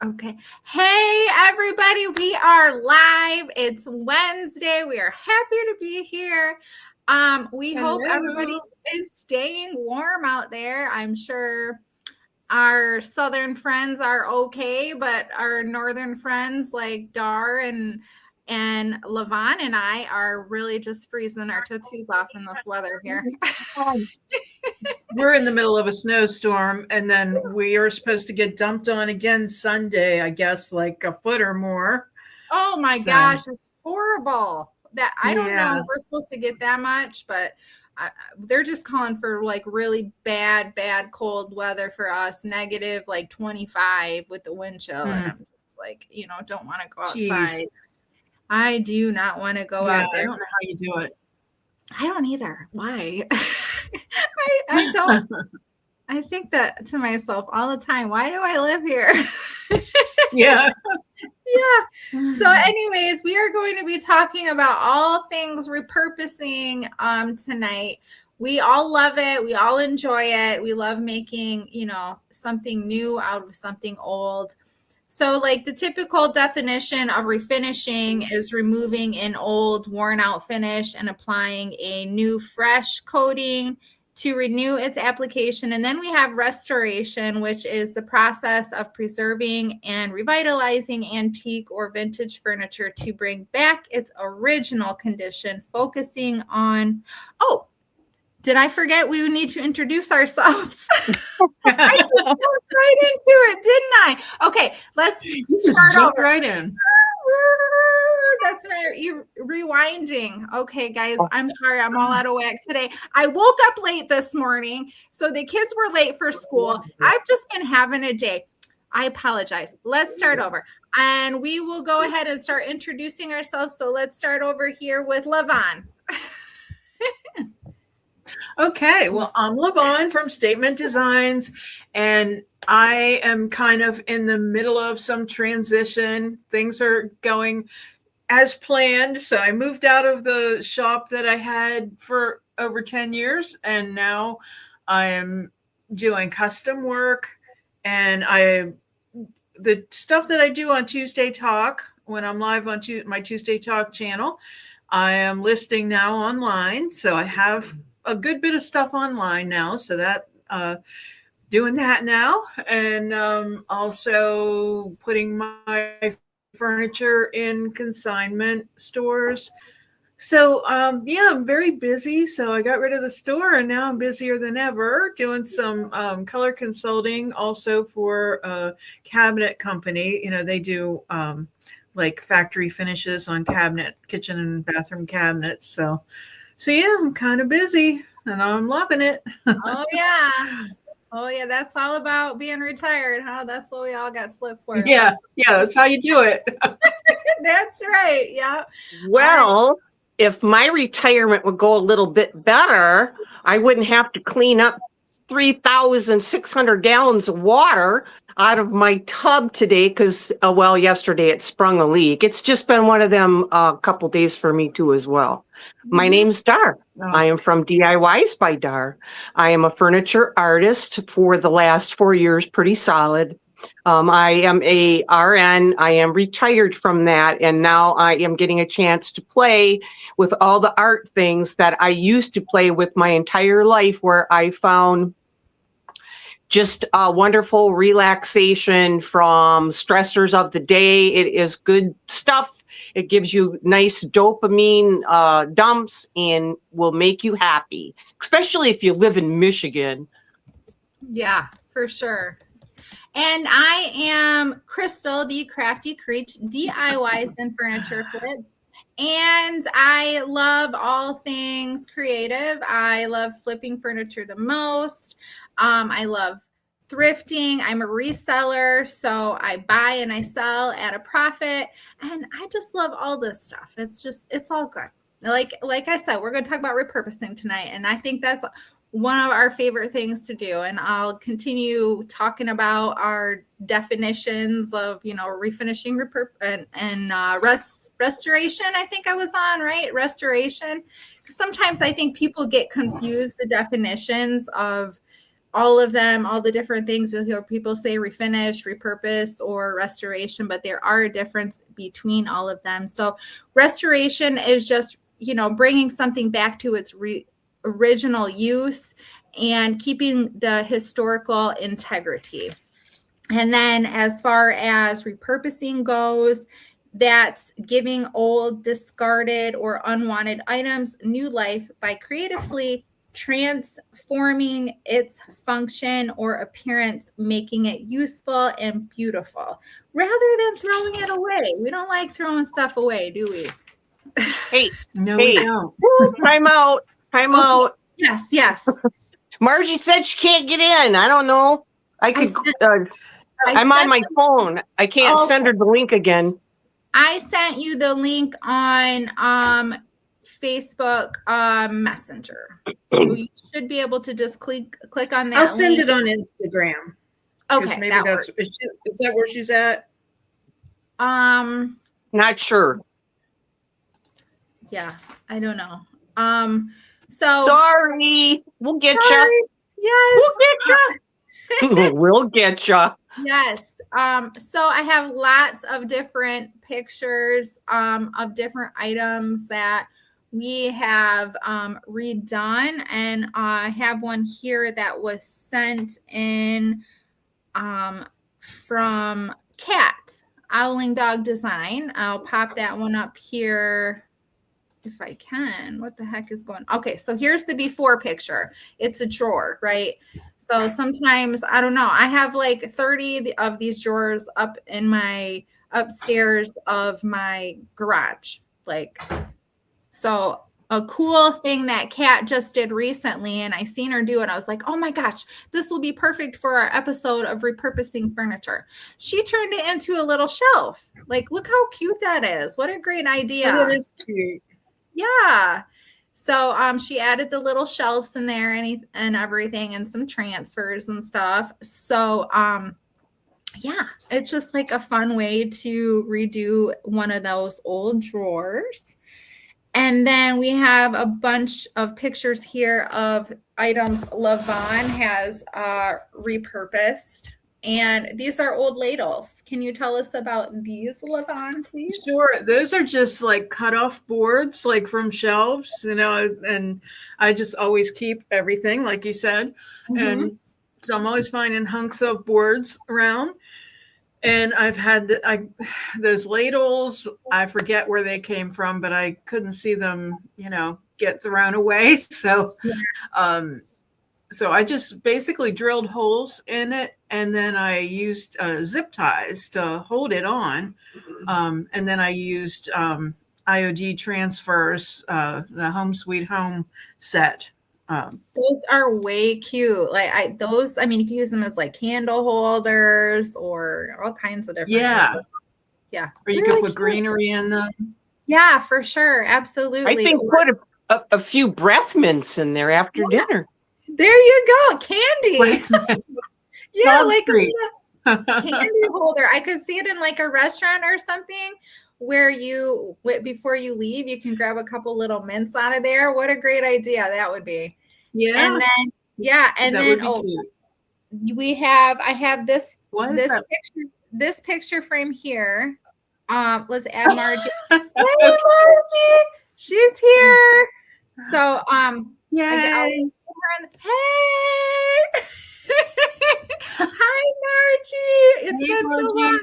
Okay. Hey, everybody. We are live. It's Wednesday. We are happy to be here. We hope everybody Hello. is staying warm out there. I'm sure our southern friends are okay, but our northern friends like Dar and Levon and I are really just freezing our tootsies off in this weather here. We're in the middle of a snowstorm, and then we are supposed to get dumped on again Sunday, I guess, like a foot or more. Oh my So, gosh, it's horrible. That I don't know yeah. if we're supposed to get that much, but they're just calling for like really bad cold weather for us, negative like 25 with the wind chill. And I'm just like, don't want to go Geez. outside. I do not want to go Yeah, out I there. don't know how you do it. I don't either. Why? I don't. I think that to myself all the time. Why do I live here? Yeah. Yeah. So, anyways, we are going to be talking about all things repurposing tonight. We all love it. We all enjoy it. We love making, something new out of something old. So, like the typical definition of refinishing is removing an old, worn out finish and applying a new, fresh coating to renew its application. And then we have restoration, which is the process of preserving and revitalizing antique or vintage furniture to bring back its original condition, focusing on, oh, did I forget we need to introduce ourselves? I just jumped right into it, didn't I? Okay, let's You just start jumped over. right in. That's my rewinding. Okay, guys, I'm sorry. I'm all out of whack today. I woke up late this morning, so the kids were late for school. I've just been having a day. I apologize. Let's start over. And we will go ahead and start introducing ourselves. So let's start over here with Levon. Okay, well, I'm Levon from Statement Designs, and I am kind of in the middle of some transition. Things are going as planned. So I moved out of the shop that I had for over 10 years, and now I am doing custom work. And the stuff that I do on Tuesday Talk, when I'm live on my Tuesday Talk channel, I am listing now online. So I have a good bit of stuff online now. So that, doing that now, and also putting my furniture in consignment stores. So yeah, I'm very busy. So I got rid of the store, and now I'm busier than ever doing some color consulting also for a cabinet company. They do like factory finishes on kitchen and bathroom cabinets. So yeah, I'm kind of busy, and I'm loving it. Oh, yeah. Oh, yeah. That's all about being retired, huh? That's what we all got slipped for. Yeah, that's how you do it. That's right. Yeah. Well, if my retirement would go a little bit better, I wouldn't have to clean up 3,600 gallons of water out of my tub today because, yesterday it sprung a leak. It's just been one of them couple days for me too as well. My name's Dar. I am from DIYs by Dar. I am a furniture artist for the last 4 years, pretty solid. I am a RN. I am retired from that, and now I am getting a chance to play with all the art things that I used to play with my entire life, where I found just a wonderful relaxation from stressors of the day. It is good stuff. It gives you nice dopamine dumps and will make you happy, especially if you live in Michigan. Yeah, for sure. And I am Crystal, the Crafty Creech, DIYs and Furniture Flips. And I love all things creative. I love flipping furniture the most. I love thrifting. I'm a reseller, so I buy and I sell at a profit. And I just love all this stuff. It's all good. Like I said, we're going to talk about repurposing tonight. And I think that's one of our favorite things to do. And I'll continue talking about our definitions of, refinishing and restoration. I think I was on, right? Restoration. Sometimes I think people get confused the definitions of all of them, all the different things. You'll hear people say refinish, repurposed, or restoration, but there are a difference between all of them. So restoration is just, bringing something back to its original use and keeping the historical integrity. And then as far as repurposing goes, that's giving old, discarded, or unwanted items new life by creatively transforming its function or appearance, making it useful and beautiful, rather than throwing it away. We don't like throwing stuff away, do we? Hey, No, hey, we don't. time out. Time Okay. out. Yes. Margie said she can't get in. I don't know. I'm on my phone. I can't send her the link again. I sent you the link on Facebook Messenger. So you should be able to just click on that. I'll send link. it on Instagram. Okay, maybe that that's works. is that where she's at? Not sure. Yeah, I don't know. So sorry, we'll get you. Yes, we'll get you. We'll get you. Yes. So I have lots of different pictures of different items that we have redone, and I have one here that was sent in from Cat Owling Dog Design. I'll pop that one up here if I can. What the heck is going on? Okay, so here's the before picture. It's a drawer, right? So sometimes, I don't know, I have like 30 of these drawers up in my upstairs of my garage. So a cool thing that Kat just did recently, and I seen her do it, I was like, oh my gosh, this will be perfect for our episode of repurposing furniture. She turned it into a little shelf. Look how cute that is. What a great idea. Oh, that is cute. Yeah. So she added the little shelves in there and everything, and some transfers and stuff. So yeah, it's just like a fun way to redo one of those old drawers. And then we have a bunch of pictures here of items Levon has repurposed. And these are old ladles. Can you tell us about these, Levon, please? Sure. Those are just like cut off boards, like from shelves, and I just always keep everything, like you said. Mm-hmm. And so I'm always finding hunks of boards around. And I've had those ladles. I forget where they came from, but I couldn't see them, get thrown away. So, so I just basically drilled holes in it, and then I used zip ties to hold it on. And then I used IOD transfers, the Home Sweet Home set. Those are way cute. You can use them as like candle holders or all kinds of different. Yeah. Things. Yeah. Or you could put greenery in them. Yeah, for sure. Absolutely. I think put a few breath mints in there after dinner. There you go. Candy. Yeah, like a candy holder. I could see it in like a restaurant or something where before you leave, you can grab a couple little mints out of there. What a great idea that would be. Yeah. And then I have this picture frame here. Let's add Margie. Hey, Margie, she's here. So yay. Hey. Hi, Margie. It's been so long.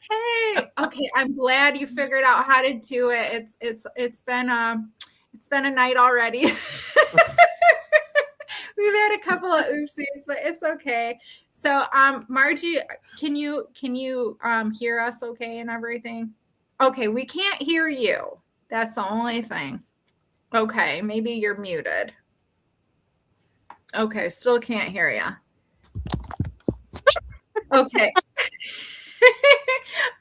Hey. Okay, I'm glad you figured out how to do it. It's been a night already. We've had a couple of oopsies, but it's okay. So, Margie, can you hear us okay and everything? Okay, we can't hear you. That's the only thing. Okay, maybe you're muted. Okay, still can't hear you. Okay.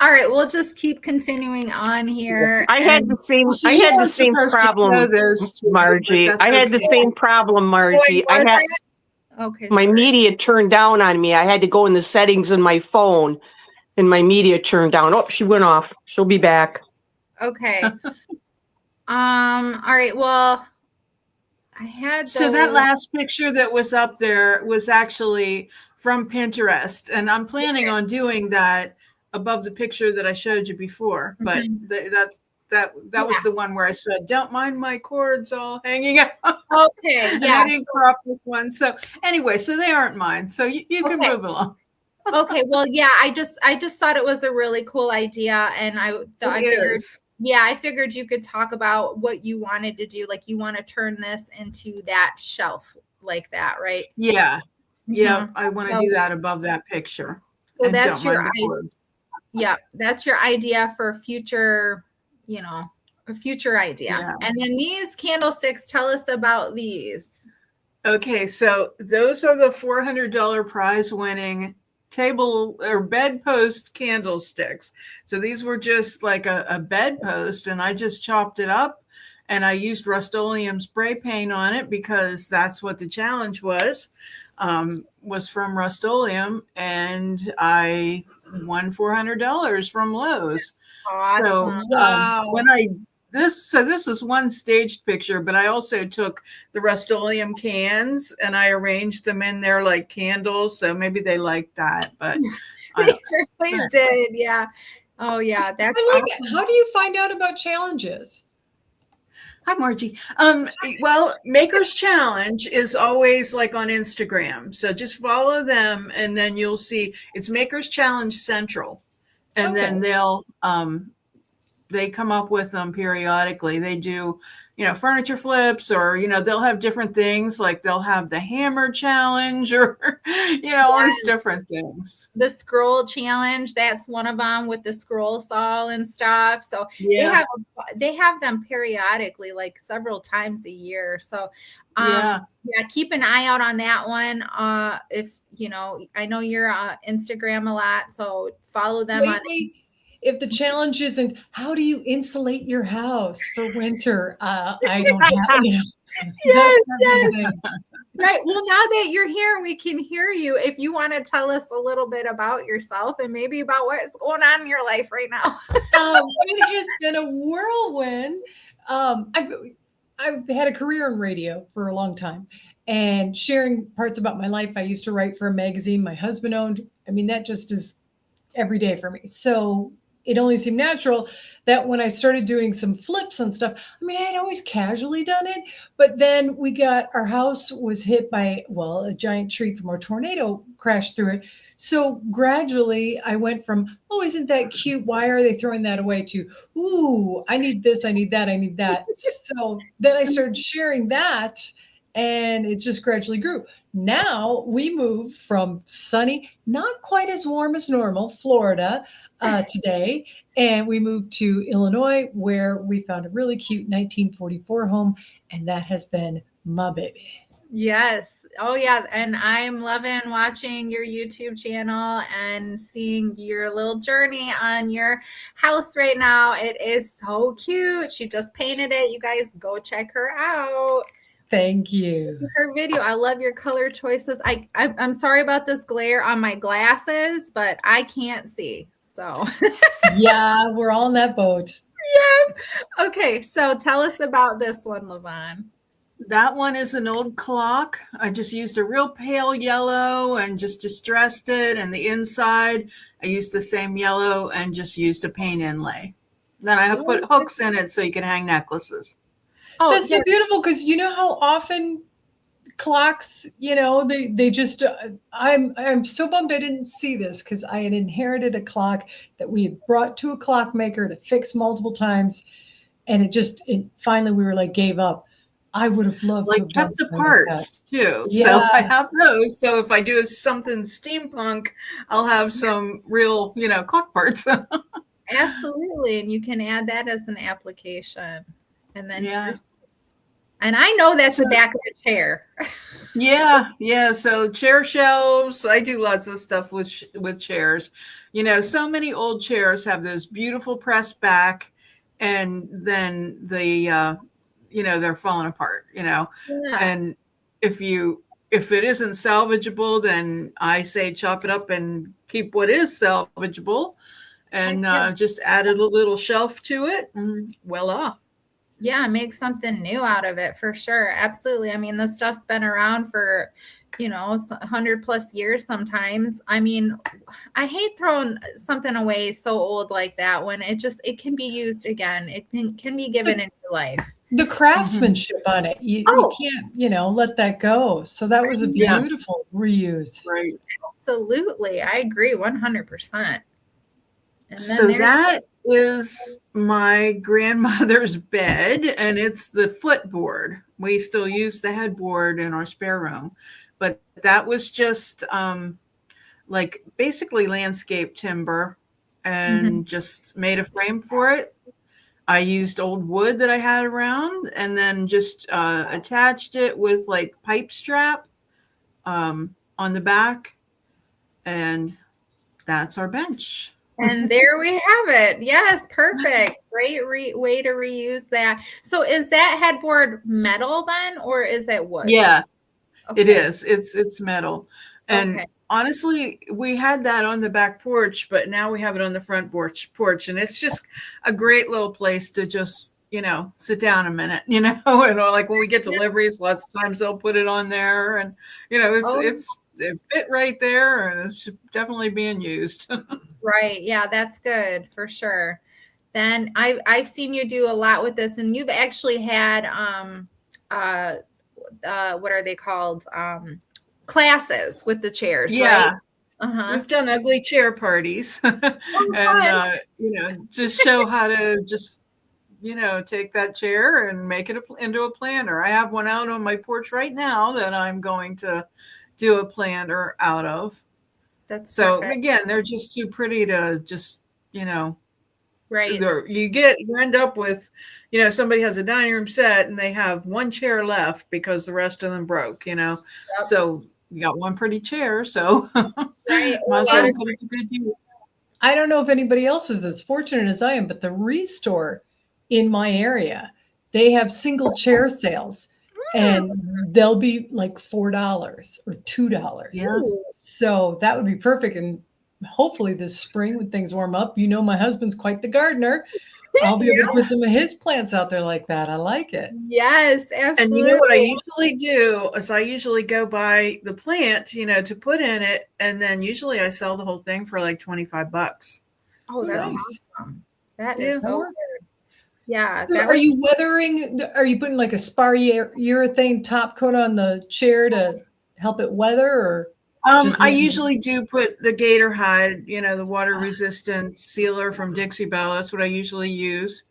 All right, we'll just keep continuing on here. I had the same problem, Margie. I had the same problem, Margie. Okay. My media turned down on me. I had to go in the settings in my phone, and my media turned down. Oh, she went off. She'll be back. Okay. All right. Well, I had So that those. last picture that was up there was actually from Pinterest, and I'm planning on doing that above the picture that I showed you before. But Mhm. that was the one where I said, "Don't mind my cords all hanging out," Okay, and yeah. I didn't crop this one. So anyway, so they aren't mine. So you can Okay. move along. Okay, well, yeah, I just thought it was a really cool idea, and I It figured, is. yeah, I figured you could talk about what you wanted to do, like you want to turn this into that shelf like that, right? Yeah. Yeah. Mhm. I want to So, do that above that picture, so and that's don't your mind the cords. yeah, that's your idea for future, you know, a future idea. Yeah. And then these candlesticks, tell us about these. Okay, so those are the $400 prize winning table or bedpost candlesticks. So these were just like a bedpost, and I just chopped it up and I used Rust-Oleum spray paint on it because that's what the challenge was from Rust-Oleum, and I won $400 from Lowe's. So Awesome. Wow. when I this is one staged picture, but I also took the Rust-Oleum cans and I arranged them in there like candles. So maybe they like that, but I They don't really know. did. Yeah. Oh, yeah. That's I like it. awesome. How do you find out about challenges? Hi, Margie. Well, Maker's Challenge is always like on Instagram. So just follow them and then you'll see it's Maker's Challenge Central. And Okay. then they come up with them periodically. They do, furniture flips, or, they'll have different things, like they'll have the hammer challenge, or, all these different things. The scroll challenge, that's one of them, with the scroll saw and stuff. So Yeah. they have them periodically, like several times a year. So Yeah. yeah, keep an eye out on that one. If I know you're on Instagram a lot, so follow them on. Wait. If the challenge isn't how do you insulate your house for winter, I don't have. Yes, That's yes. everything. Right. Well, now that you're here, we can hear you. If you want to tell us a little bit about yourself and maybe about what's going on in your life right now. It has been a whirlwind. I've had a career in radio for a long time and sharing parts about my life. I used to write for a magazine my husband owned. I mean, that just is every day for me. So it only seemed natural that when I started doing some flips and stuff, I mean, I had always casually done it, but then our house was hit by, well, a giant tree from a tornado crashed through it. So gradually I went from, oh, isn't that cute? Why are they throwing that away, to, ooh, I need this, I need that, I need that. So then I started sharing that, and it just gradually grew. Now we moved from sunny, not quite as warm as normal, Florida today, and we moved to Illinois, where we found a really cute 1944 home, and that has been my baby. Yes. Oh, yeah. And I'm loving watching your YouTube channel and seeing your little journey on your house right now. It is so cute. She just painted it. You guys go check her out. Thank you. Her video. I love your color choices. I'm sorry about this glare on my glasses, but I can't see. So Yeah, we're all in that boat. yeah. Okay. So tell us about this one, Levon. That one is an old clock. I just used a real pale yellow and just distressed it. And the inside, I used the same yellow and just used a paint inlay. Then I put hooks in it so you can hang necklaces. Oh, That's so beautiful, because you know how often clocks, they just, I'm so bummed I didn't see this, because I had inherited a clock that we had brought to a clockmaker to fix multiple times, and it finally, we were like, gave up. I would have loved to Like have done kept the something like that. parts too. Yeah. So I have those. So if I do something steampunk, I'll have some real, clock parts. absolutely. And you can add that as an application. And then Yeah. and I know that's the back of a chair. Yeah. So chair shelves. I do lots of stuff with chairs. So many old chairs have this beautiful press back, and then they're falling apart. Yeah. And if it isn't salvageable, then I say chop it up and keep what is salvageable, and just added a little shelf to it, and voila. Yeah, make something new out of it for sure. Absolutely. I mean, this stuff's been around for, 100 plus years sometimes. I mean, I hate throwing something away so old like that when it can be used again. It can be given a new life. The craftsmanship on it, you Oh, can't, let that go. So that was a Yeah. beautiful reuse. Right. absolutely. I agree 100%. And So then that is my grandmother's bed, and it's the footboard. We still use the headboard in our spare room, but that was just like basically landscape timber and just made a frame for it. I used old wood that I had around and then just attached it with like pipe strap on the back, and that's our bench. And there we have it. Yes, perfect. Great way to reuse that. So is that headboard metal then, or is it wood? Yeah, Okay. it is. It's metal. And Okay. honestly, we had that on the back porch, but now we have it on the front porch. And it's just a great little place to just, sit down a minute, and like when we get deliveries, lots of times they'll put it on there, and it fit right there, and it's definitely being used. Right. Yeah, that's good for sure. Then I've seen you do a lot with this, and you've actually had what are they called? Classes with the chairs, Yeah. right? Uh-huh. We've done ugly chair parties and, just show how to just, take that chair and make it into a planter. I have one out on my porch right now that I'm going to do a planter out of. That's So perfect. again, they're just too pretty to just, Right. you end up with, somebody has a dining room set and they have one chair left because the rest of them broke, Yep. So you got one pretty chair, so Right. might as well put it to good use. I don't know if anybody else is as fortunate as I am, but the Restore in my area, they have single chair sales, and they'll be like $4 or $2. Yeah. So that would be perfect. And hopefully this spring when things warm up, my husband's quite the gardener. I'll be able to put some of his plants out there like that. I like it. Yes, absolutely. And you know what I usually do is I usually go buy the plant, to put in it, and then usually I sell the whole thing for like $25. Oh, that's awesome. That is so good. Yeah. So are you weathering? Are you putting like a spar urethane top coat on the chair to help it weather, or? I usually do put the gator hide, the water resistant sealer from Dixie Belle. That's what I usually use.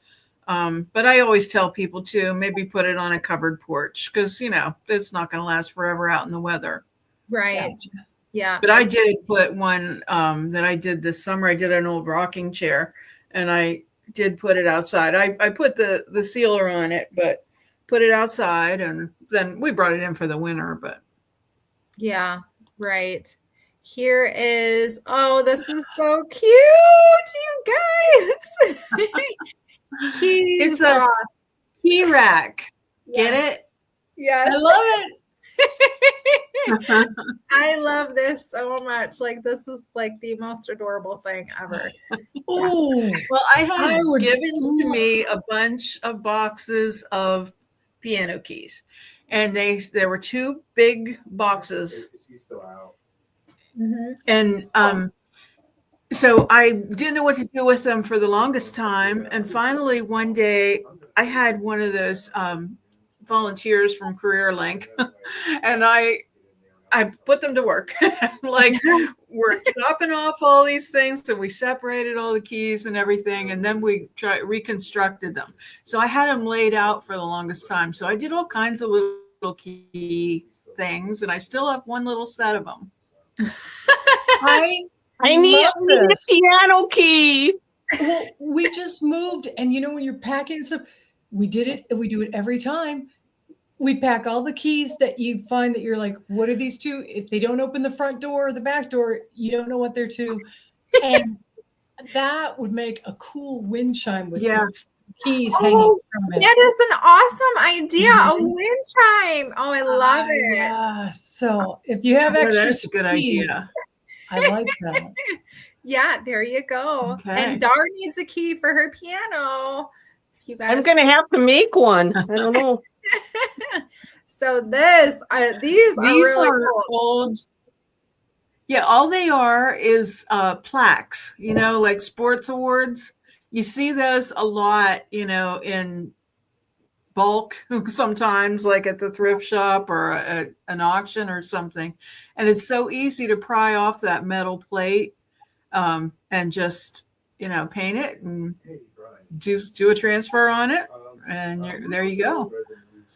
But I always tell people to maybe put it on a covered porch because, it's not going to last forever out in the weather. Right. Yeah. But I did put one that I did this summer. I did an old rocking chair and I did put it outside. I put the sealer on it, but put it outside, and then we brought it in for the winter. But yeah. Right. Here is, this is so cute, you guys. It's a key rack. Get it? Yes. I love it. I love this so much. Like, this is like the most adorable thing ever. Oh, well, I had given to me a bunch of boxes of piano keys, and there were two big boxes. And so I didn't know what to do with them for the longest time. And finally, one day, I had one of those volunteers from Career Link, and I put them to work. Like, we're chopping off all these things, and we separated all the keys and everything, and then we reconstructed them. So I had them laid out for the longest time. So I did all kinds of little key things, and I still have one little set of them. I need a piano key. Well, we just moved, and when you're packing stuff, we do it every time. We pack all the keys that you find that you're like, what are these two? If they don't open the front door or the back door, you don't know what they're to. And that would make a cool wind chime with keys hanging from it. That is an awesome idea. A wind chime. Oh, I love it. Yeah. So if you have extra, that's a good idea. I like that. Yeah, there you go. Okay. And Dar needs a key for her piano. You got I'm going to have to make one. I don't know. So these are really cool. old. Yeah, all they are is plaques, like sports awards. You see those a lot, in bulk sometimes, like at the thrift shop or an auction or something. And it's so easy to pry off that metal plate and just, paint it and do a transfer on it. And there you go.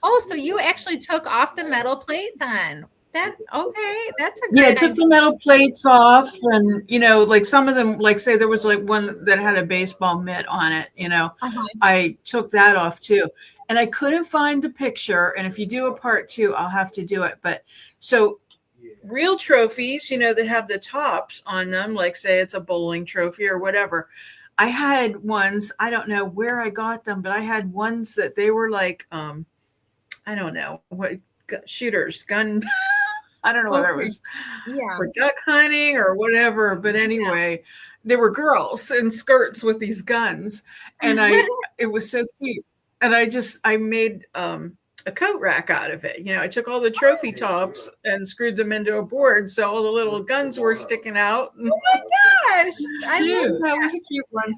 Oh, so you actually took off the metal plate then? That's a great Yeah, I took the metal plates off, and like some of them, like say there was like one that had a baseball mitt on it, I took that off too. And I couldn't find the picture, and if you do a part 2, I'll have to do it. But so real trophies, that have the tops on them, like say it's a bowling trophy or whatever. I had ones, I don't know where I got them, but I had ones that they were like I don't know what shooters, gun. I don't know whether it was for duck hunting or whatever, but anyway, there were girls in skirts with these guns, and it was so cute. And I made a coat rack out of it. I took all the trophy tops and screwed them into a board, so all the little guns were sticking out. Oh my gosh! That was a cute one.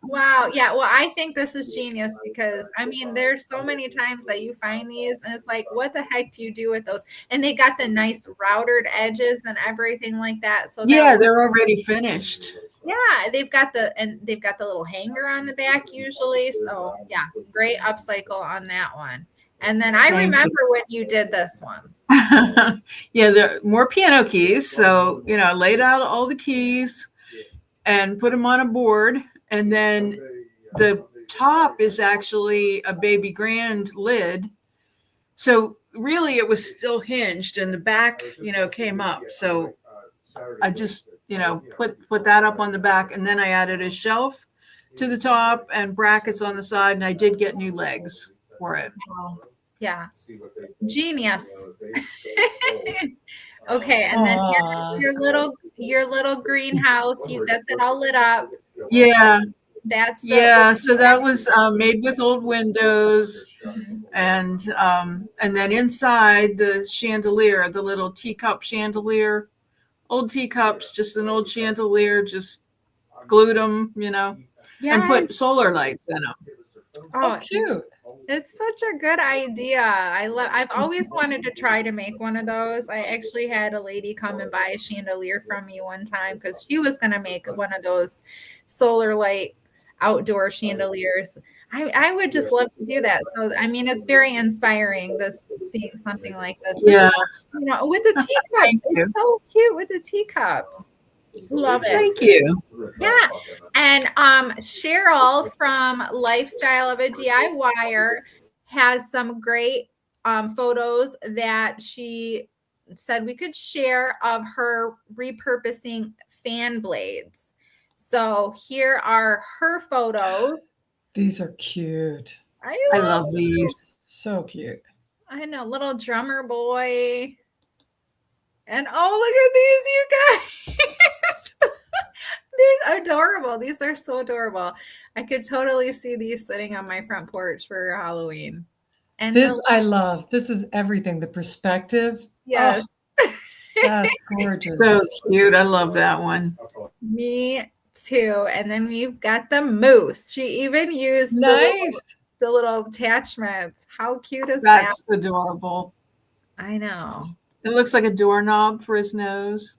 Wow. Yeah. Well, I think this is genius because there's so many times that you find these and it's like, what the heck do you do with those? And they got the nice routed edges and everything like that. So they're already finished. Yeah, they've got the little hanger on the back usually. So yeah, great upcycle on that one. And then I remember when you did this one. Yeah, there are more piano keys. So, I laid out all the keys and put them on a board, and then the top is actually a baby grand lid. So really it was still hinged, and the back, came up. So I just, put that up on the back, and then I added a shelf to the top and brackets on the side, and I did get new legs for it. Yeah. Genius. Okay, and then your little greenhouse, that's it all lit up. Yeah. That's so that was made with old windows, and then inside the chandelier, the little teacup chandelier, old teacups, just an old chandelier, just glued them, and put solar lights in them. Oh, cute. It's such a good idea. I've always wanted to try to make one of those. I actually had a lady come and buy a chandelier from me one time because she was going to make one of those solar light outdoor chandeliers. I would just love to do that. So, it's very inspiring seeing something like this. Yeah. With the teacups. It's so cute with the teacups. Love it. Thank you. Yeah. And Cheryl from Lifestyle of a DIYer has some great photos that she said we could share of her repurposing fan blades. So here are her photos. These are cute. I love these. So cute. I know, little drummer boy. And oh, look at these, you guys. They're adorable. These are so adorable. I could totally see these sitting on my front porch for Halloween. And I love. This is everything. The perspective. Yes. Oh, that's gorgeous. So cute. I love that one. Me too. And then we've got the moose. She even used nice. the little attachments. How cute is that? That's adorable. I know. It looks like a doorknob for his nose.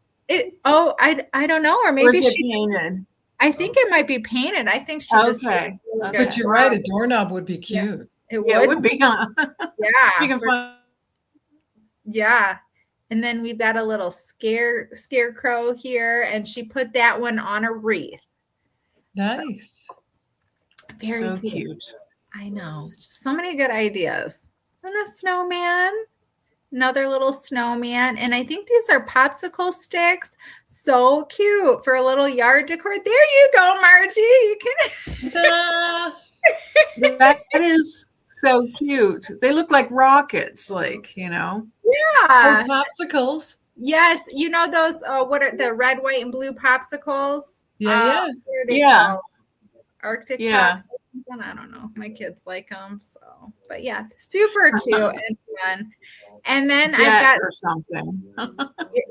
I don't know, or maybe or is it painted. I think it might be painted. I think she just But you're right, a doorknob would be cute. Yeah, it would be. Yeah. You can find. Yeah. And then we've got a little scarecrow here, and she put that one on a wreath. Nice. So, very cute. I know. Just so many good ideas. And a snowman. Another little snowman. And I think these are popsicle sticks. So cute for a little yard decor. There you go, Margie. You can. That is so cute. They look like rockets, Yeah. Or popsicles. Yes. Those, what are the red, white, and blue popsicles? Yeah. Yeah. Arctic popsicles. And I don't know. My kids like them. So, but yeah, super cute and fun. And then I've Jet got or something.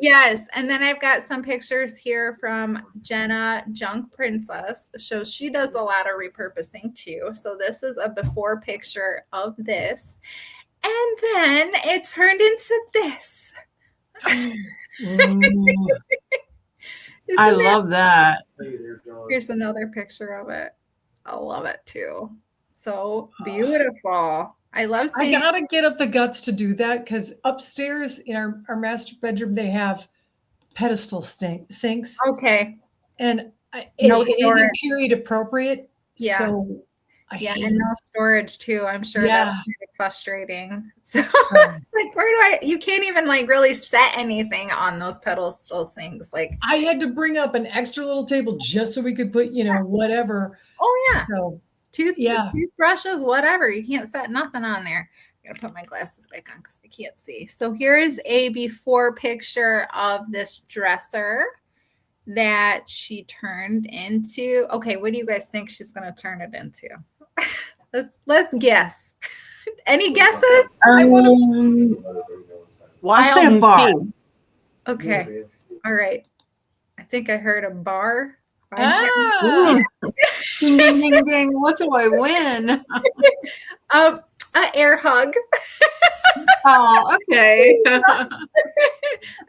yes, and then I've got some pictures here from Jenna Junk Princess. So she does a lot of repurposing too. So this is a before picture of this. And then it turned into this. Mm, Isn't I it? love that. Here's another picture of it. I love it too. So beautiful. I love I seeing gotta get up the guts to do that because upstairs in our master bedroom they have pedestal sinks, okay. and No it storage. isn't period appropriate. Yeah. So I Yeah, hate and no it. storage too. I'm sure Yeah. that's kind of frustrating. So it's like, you can't even like really set anything on those pedestal sinks. Like, I had to bring up an extra little table just so we could put, whatever. oh yeah, So yeah. toothbrushes, whatever. You can't set nothing on there. I gotta put my glasses back on because I can't see. So here is a before picture of this dresser that she turned into. Okay, what do you guys think she's gonna turn it into? Let's guess. Any guesses? I'll Wild say a and bar. pink. Okay. All right. I think I heard a bar. Ah, Ding, ding, ding, ding. What do I win? An air hug. Oh, okay.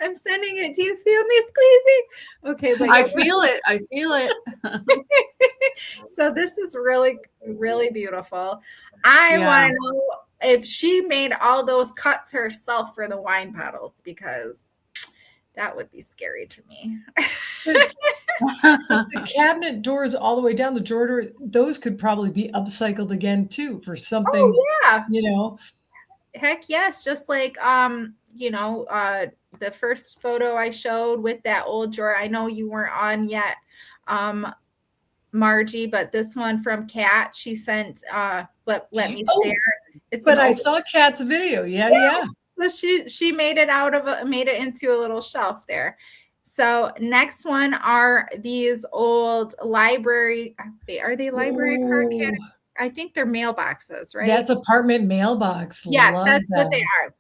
I'm sending it. Do you feel me squeezy? Okay, but I feel it. I feel it. so this is really, really beautiful. I Yeah. want to know if she made all those cuts herself for the wine bottles because that would be scary to me. the cabinet doors all the way down the drawer door, those could probably be upcycled again too for something, Oh yeah. Heck yes, just like the first photo I showed with that old drawer. I know you weren't on yet, Margie, but this one from Kat, she sent let me share. It's But I saw Kat's video. Yeah. So she made it into a little shelf there. So next one are these old library. Are they library card Ooh, category? I think they're mailboxes, right? that's apartment mailbox. Yes, Love that's what that. they are.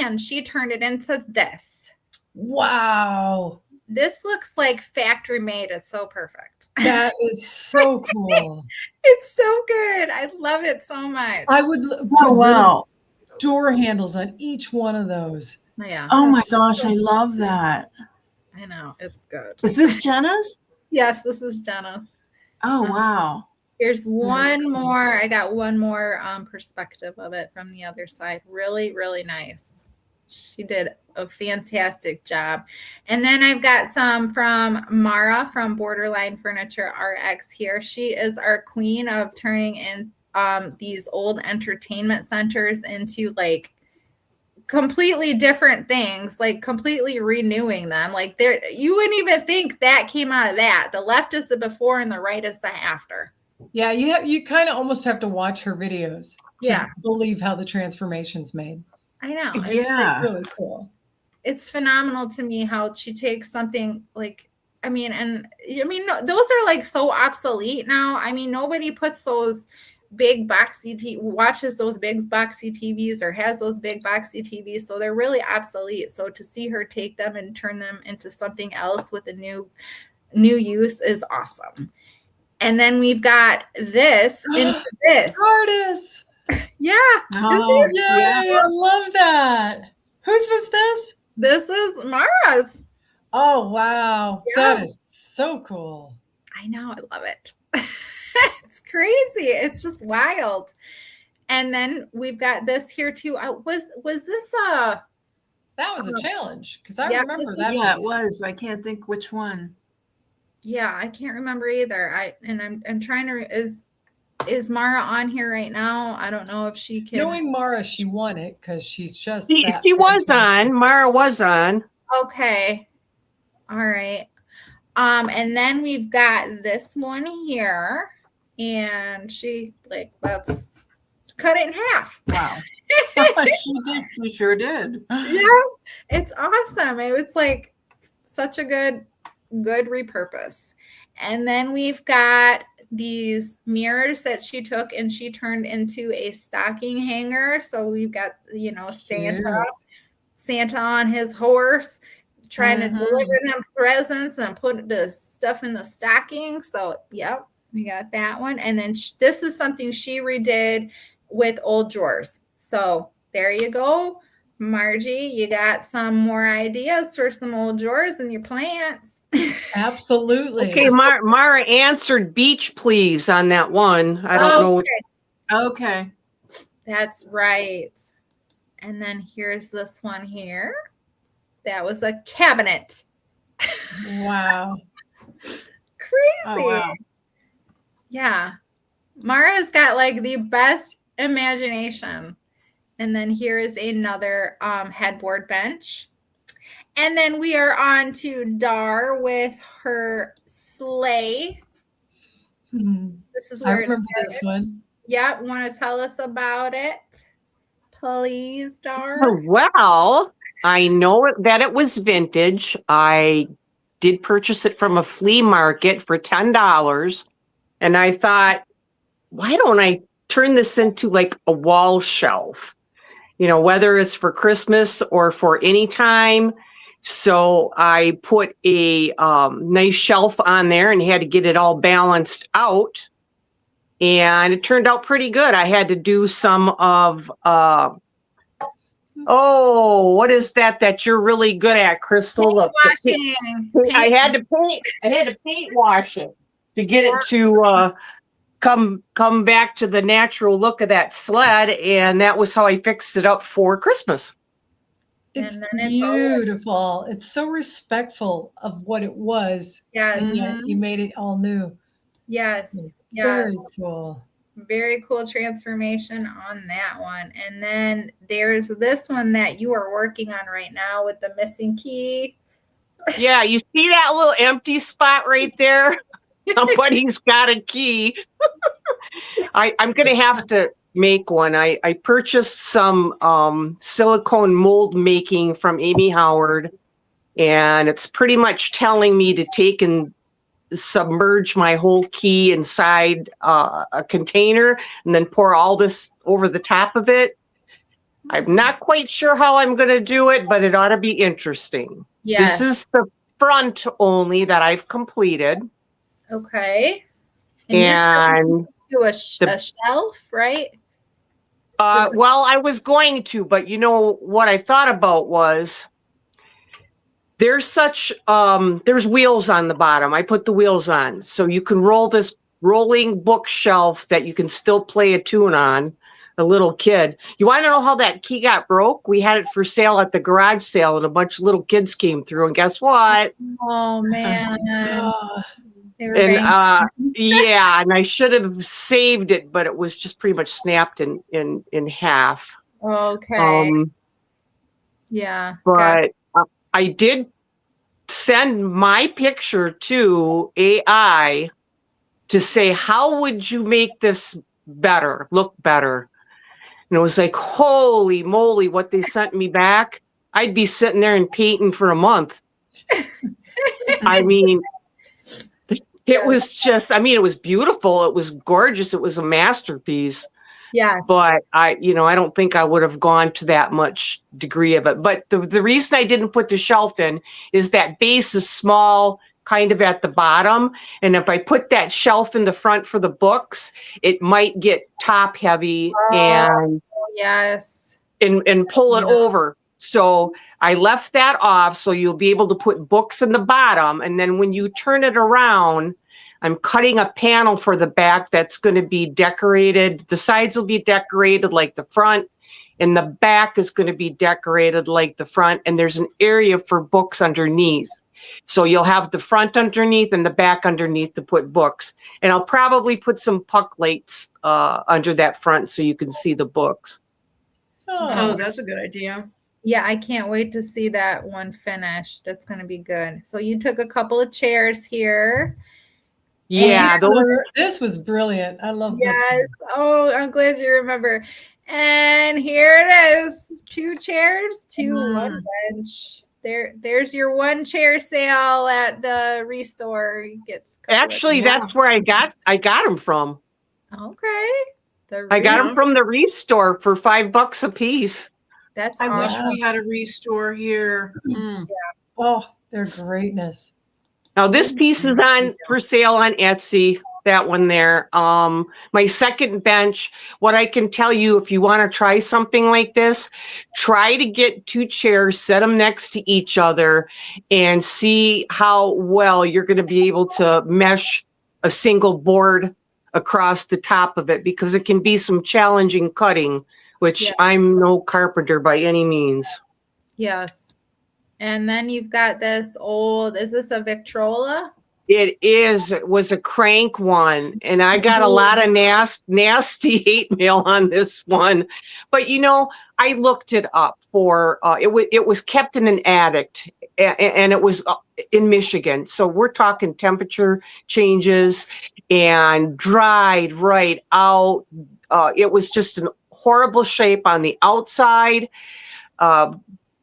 And she turned it into this. Wow. This looks like factory made. It's so perfect. That is so cool. It's so good. I love it so much. I would Oh, wow. door handles on each one of those. Yeah. Oh my gosh, I love that. I know. It's good. Is this Jenna's? Yes, this is Jenna's. Oh, wow. Here's one more. I got one more perspective of it from the other side. Really, really nice. She did a fantastic job. And then I've got some from Mara from Borderline Furniture RX here. She is our queen of turning in these old entertainment centers into like completely different things, like completely renewing them. Like you wouldn't even think that came out of that. The left is the before and the right is the after. Yeah, you kind of almost have to watch her videos to believe how the transformation's made. I know. It's like really cool. It's phenomenal to me how she takes something like, those are like so obsolete now. I mean, nobody puts those big boxy watches those big boxy TVs or has those big boxy TVs. So they're really obsolete. So to see her take them and turn them into something else with a new use is awesome. And then we've got this into this. Artist. Yeah. Oh, Yay, I love that. Whose was this? This is Mara's. Oh, wow. Yeah. That is so cool. I know. I love it. It's crazy. It's just wild. And then we've got this here too. Was this that was a challenge because I remember that. Yeah, it was. I can't think which one. Yeah, I can't remember either. I'm trying to is Mara on here right now? I don't know if she can. Knowing Mara, she won it because she's just. She was on. Mara was on. Okay. All right. And then we've got this one here, and she let's cut it in half. Wow. She did. She sure did. Yeah, it's awesome. It was like such a good repurpose. And then we've got these mirrors that she took and she turned into a stocking hanger. So we've got, you know, Santa on his horse trying to deliver them presents and put the stuff in the stocking. So, yep, we got that one. And then this is something she redid with old drawers. So there you go. Margie, you got some more ideas for some old drawers in your plants. Absolutely. Okay, Mara answered beach, please, on that one. I don't know. Okay. That's right. And then here's this one here. That was a cabinet. Wow. Crazy. Oh, wow. Yeah. Mara's got like the best imagination. And then here is another headboard bench. And then we are on to Dar with her sleigh. This is I where it remember started. this one. Yep. Want to tell us about it? Please, Dar. Well, I know that it was vintage. I did purchase it from a flea market for $10. And I thought, why don't I turn this into like a wall shelf? You know, whether it's for Christmas or for any time. So I put a nice shelf on there and had to get it all balanced out. And it turned out pretty good. I had to do some of, what is that you're really good at, Crystal? Look, I had to paint wash it to get it to come back to the natural look of that sled, and that was how I fixed it up for Christmas. It's beautiful. It's so respectful of what it was. Yes. You made it all new. Yes. Very cool. Very cool transformation on that one. And then there's this one that you are working on right now with the missing key. Yeah, you see that little empty spot right there? Somebody's got a key. I'm going to have to make one. I purchased some silicone mold making from Amy Howard, and it's pretty much telling me to take and submerge my whole key inside a container and then pour all this over the top of it. I'm not quite sure how I'm going to do it, but it ought to be interesting. Yes. This is the front only that I've completed. Okay. And to a shelf, right? Well, I was going to, but you know what I thought about was there's wheels on the bottom. I put the wheels on, so you can roll this rolling bookshelf that you can still play a tune on. A little kid. You want to know how that key got broke? We had it for sale at the garage sale, and a bunch of little kids came through. And guess what? Oh man! And and I should have saved it, but it was just pretty much snapped in half. Okay. Yeah. But I did send my picture to AI to say, how would you make this better, look better? And it was like, holy moly, what they sent me back. I'd be sitting there and painting for a month. I mean, it was just, it was beautiful. It was gorgeous. It was a masterpiece. Yes. But I don't think I would have gone to that much degree of it. But the reason I didn't put the shelf in is that base is small, kind of at the bottom. And if I put that shelf in the front for the books, it might get top heavy and pull it over. So I left that off so you'll be able to put books in the bottom. And then when you turn it around, I'm cutting a panel for the back that's going to be decorated. The sides will be decorated like the front, and the back is going to be decorated like the front. And there's an area for books underneath. So you'll have the front underneath and the back underneath to put books. And I'll probably put some puck lights under that front so you can see the books. Oh, that's a good idea. Yeah, I can't wait to see that one finished. That's going to be good. So you took a couple of chairs here. Yeah, this was brilliant. I love this. Yes. Oh, I'm glad you remember. And here it is. 2 chairs, 1 bench. there's your one chair sale at the Restore. Gets Actually, that's where I got them from. Okay. I got them from the Restore for $5 a piece. That's I awesome. wish we had a Restore here. Yeah. Oh, they're greatness. Now this piece is on for sale on Etsy. That one there. My second bench, what I can tell you, if you want to try something like this, try to get 2 chairs, set them next to each other, and see how well you're going to be able to mesh a single board across the top of it, because it can be some challenging cutting, which I'm no carpenter by any means. Yes. And then you've got this old, is this a Victrola? It was a crank one, and I got a lot of nasty hate mail on this one. But I looked it up for it was kept in an attic, and it was in Michigan. So we're talking temperature changes and dried right out. It was just in horrible shape on the outside.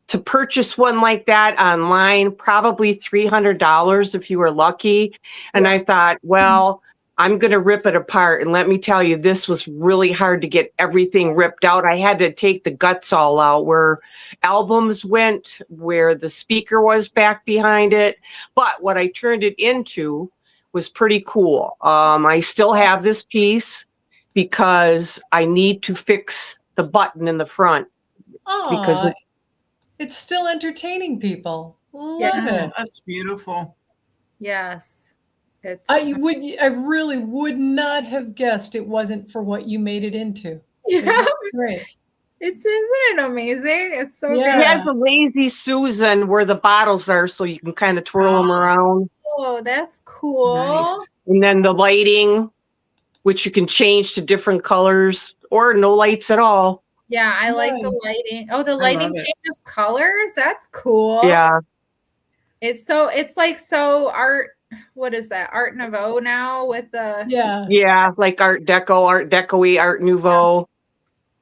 To purchase one like that online, probably $300 if you were lucky. And I thought, well, I'm going to rip it apart. And let me tell you, this was really hard to get everything ripped out. I had to take the guts all out, where albums went, where the speaker was back behind it. But what I turned it into was pretty cool. I still have this piece because I need to fix the button in the front. Because it's still entertaining people. Love it. That's beautiful. Yes. I really would not have guessed it wasn't for what you made it into. Yeah. Great. Isn't it amazing? It's so good. It has a lazy Susan where the bottles are, so you can kind of twirl them around. Oh, that's cool. Nice. And then the lighting, which you can change to different colors or no lights at all. Yeah, I like the lighting. Oh, the lighting changes colors. That's cool. Yeah. It's like art. What is that? Art Nouveau now with the like Art Deco-y, Art Nouveau.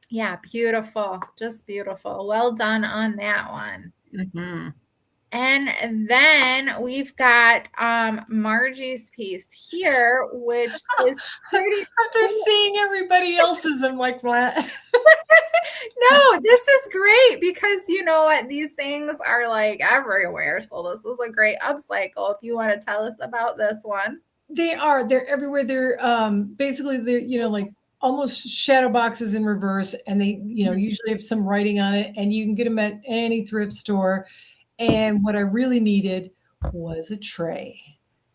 Yeah, beautiful. Just beautiful. Well done on that one. Mm-hmm. And then we've got Margie's piece here, which is pretty after seeing everybody else's, I'm like, what? No, this is great because you know what? These things are like everywhere. So this is a great upcycle if you want to tell us about this one. They're everywhere. They're basically they're like almost shadow boxes in reverse, and they usually have some writing on it, and you can get them at any thrift store. And what I really needed was a tray.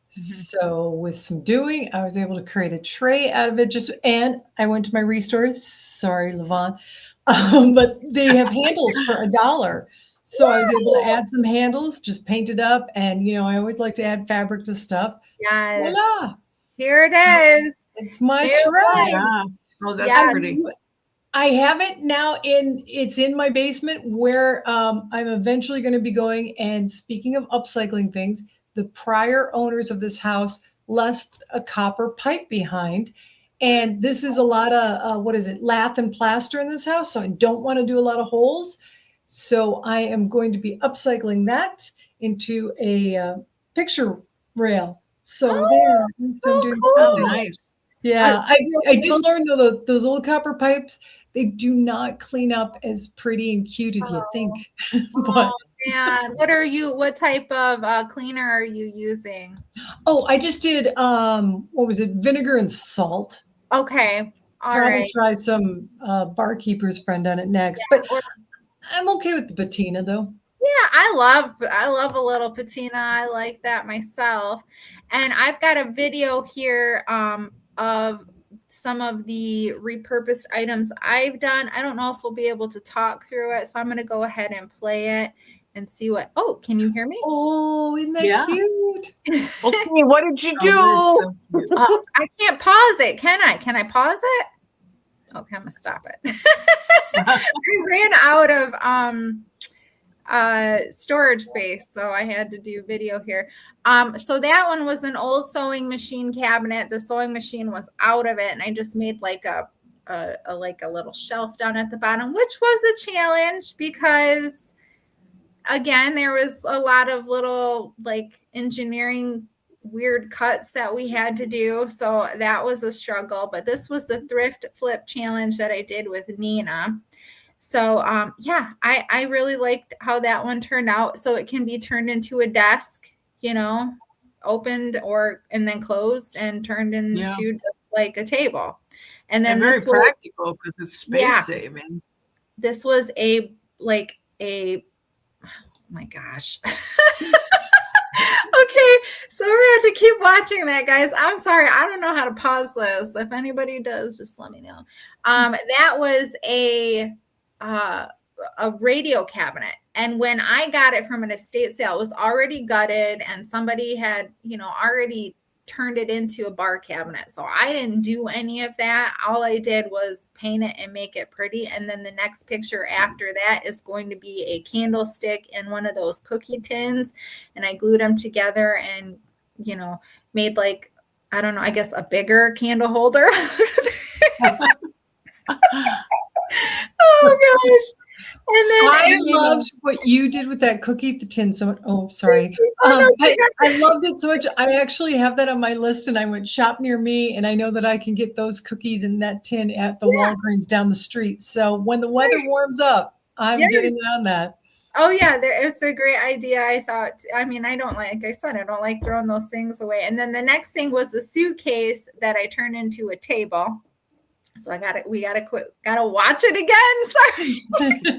So with some doing, I was able to create a tray out of it. And I went to my Restore. Sorry, Levon. But they have handles for $1. So I was able to add some handles, just paint it up. And, I always like to add fabric to stuff. Yes. Voila. Here it is. It's my tray. Yeah. Oh, that's pretty. I have it now it's in my basement where I'm eventually going to be going. And speaking of upcycling things, the prior owners of this house left a copper pipe behind. And this is a lot of, lath and plaster in this house. So I don't want to do a lot of holes. So I am going to be upcycling that into a picture rail. So there. So doing cool. Oh, nice. Yeah, I did learn though those old copper pipes, they do not clean up as pretty and cute as you think. But man, what type of cleaner are you using? I just did vinegar and salt. Okay. All Probably right. try some barkeeper's friend on it next. But I'm okay with the patina though. Yeah, I love a little patina. I like that myself. And I've got a video here of some of the repurposed items I've done. I don't know if we'll be able to talk through it, so I'm going to go ahead and play it and see what. Oh, can you hear me? Oh, isn't that cute? Okay, what did you do? I can't pause it. Can I? Can I pause it? Okay, I'm gonna stop it. I ran out of storage space, so I had to do video here. So that one was an old sewing machine cabinet. The sewing machine was out of it, and I just made like a little shelf down at the bottom, which was a challenge because again, there was a lot of little like engineering weird cuts that we had to do. So that was a struggle. But this was the thrift flip challenge that I did with Nina. So yeah, I really liked how that one turned out. So it can be turned into a desk, opened and then closed and turned into just like a table. And then very this was practical because it's space saving. This was oh my gosh. Okay, so we're going to have to keep watching that, guys. I'm sorry. I don't know how to pause this. If anybody does, just let me know. That was a radio cabinet. And when I got it from an estate sale, it was already gutted and somebody had, already turned it into a bar cabinet. So I didn't do any of that. All I did was paint it and make it pretty. And then the next picture after that is going to be a candlestick in one of those cookie tins. And I glued them together and, made like, I don't know, I guess a bigger candle holder. Oh gosh. And then I loved what you did with that cookie tin. So, sorry. I loved it so much. I actually have that on my list, and I went shop near me, and I know that I can get those cookies in that tin at the Walgreens down the street. So when the weather warms up, I'm getting on that. Oh yeah, it's a great idea. I thought. I mean, I don't like throwing those things away. And then the next thing was a suitcase that I turned into a table. So we gotta watch it again. Sorry.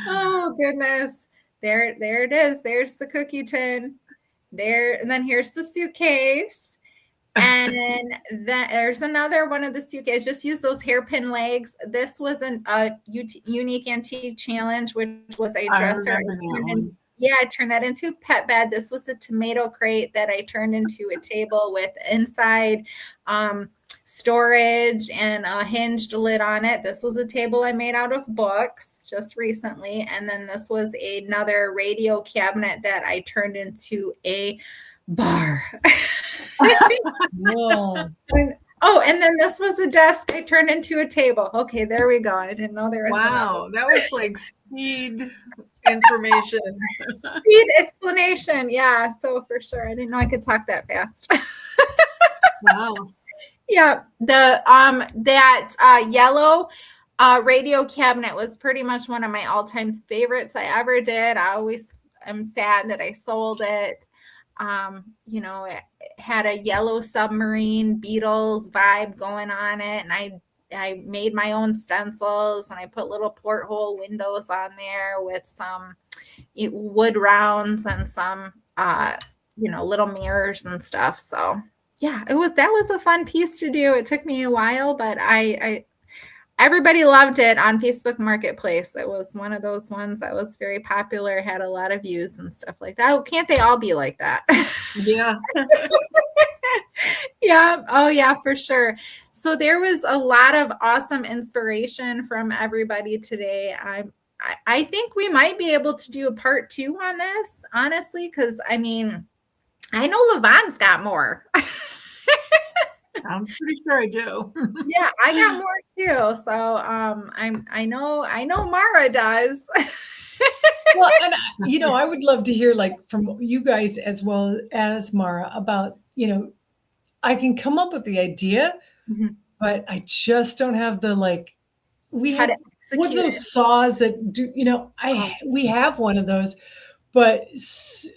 Oh goodness. There it is. There's the cookie tin. There, and then here's the suitcase. And then there's another one of the suitcases. Just use those hairpin legs. This was a unique antique challenge, which was a dresser. I turned that into a pet bed. This was a tomato crate that I turned into a table with inside storage and a hinged lid on it. This was a table I made out of books just recently. And then this was another radio cabinet that I turned into a bar. And then this was a desk I turned into a table. Okay, there we go. I didn't know there was Wow, that was like speed information. Speed explanation. Yeah, so for sure. I didn't know I could talk that fast. Wow. Yeah, the that yellow radio cabinet was pretty much one of my all-time favorites I ever did. I always am sad that I sold it. It had a yellow submarine Beatles vibe going on it, and I made my own stencils, and I put little porthole windows on there with some wood rounds and some little mirrors and stuff. So yeah, that was a fun piece to do. It took me a while, but everybody loved it on Facebook Marketplace. It was one of those ones that was very popular, had a lot of views and stuff like that. Oh, can't they all be like that? Yeah. Yeah. Oh, yeah, for sure. So there was a lot of awesome inspiration from everybody today. I think we might be able to do a part 2 on this, honestly, because I know Lavonne's got more. I'm pretty sure I do. Yeah, I got more too. So I know Mara does. Well, and I would love to hear from you guys as well as Mara about, I can come up with the idea, but I just don't have the we have one of those saws that do, we have one of those, but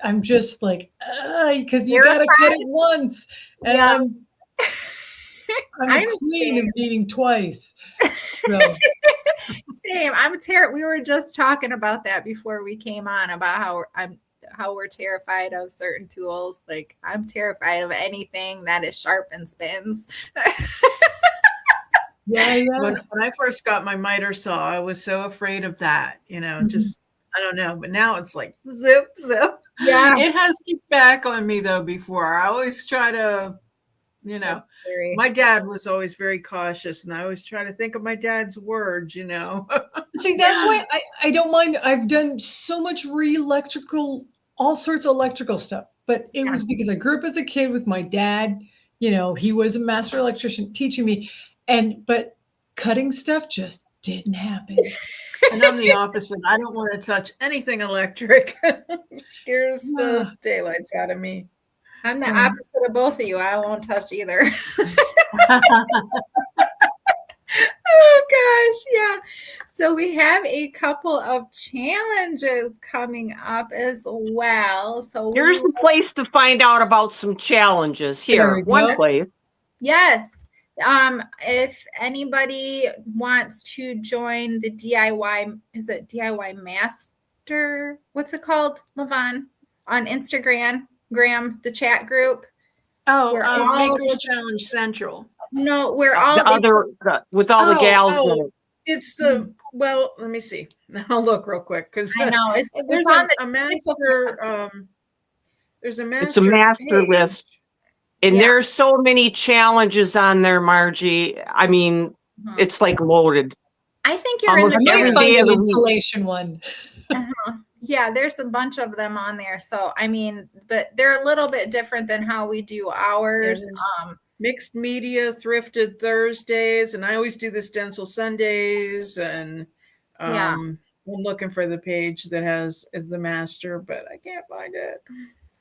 I'm just because you gotta get it once, and I'm a queen of eating twice. So. Same. We were just talking about that before we came on about how we're terrified of certain tools. Like I'm terrified of anything that is sharp and spins. Yeah. When I first got my miter saw, I was so afraid of that. Just I don't know. But now it's like zip, zip. Yeah. It has kicked back on me though. Before I always try to. My dad was always very cautious, and I always try to think of my dad's words, See, that's why I don't mind. I've done so much all sorts of electrical stuff, but it was because I grew up as a kid with my dad. He was a master electrician teaching me, but cutting stuff just Didn't happen. And I'm the opposite. I don't want to touch anything electric. It scares the daylights out of me. I'm the opposite of both of you. I won't touch either. Oh gosh, yeah. So we have a couple of challenges coming up as well. So Here's the place to find out about some challenges. There Here, we one go. place. yes. If anybody wants to join the DIY, is it DIY Master? What's it called, Levon? On Instagram, the chat group. We're all Makers Challenge Central. No, we're all With all the gals in it. It's the well. Let me see. I'll look real quick because I know it's there's on a master. There's a master. It's a master page. list. And Yeah. there's so many challenges on there, Margie. I mean, it's like loaded. I think you're in Almost the every right. day of the week. Installation one. Yeah, there's a bunch of them on there. So I mean, but they're a little bit different than how we do ours. Yeah, mixed media, thrifted Thursdays, and I always do the stencil Sundays. And I'm looking for the page that is the master, but I can't find it.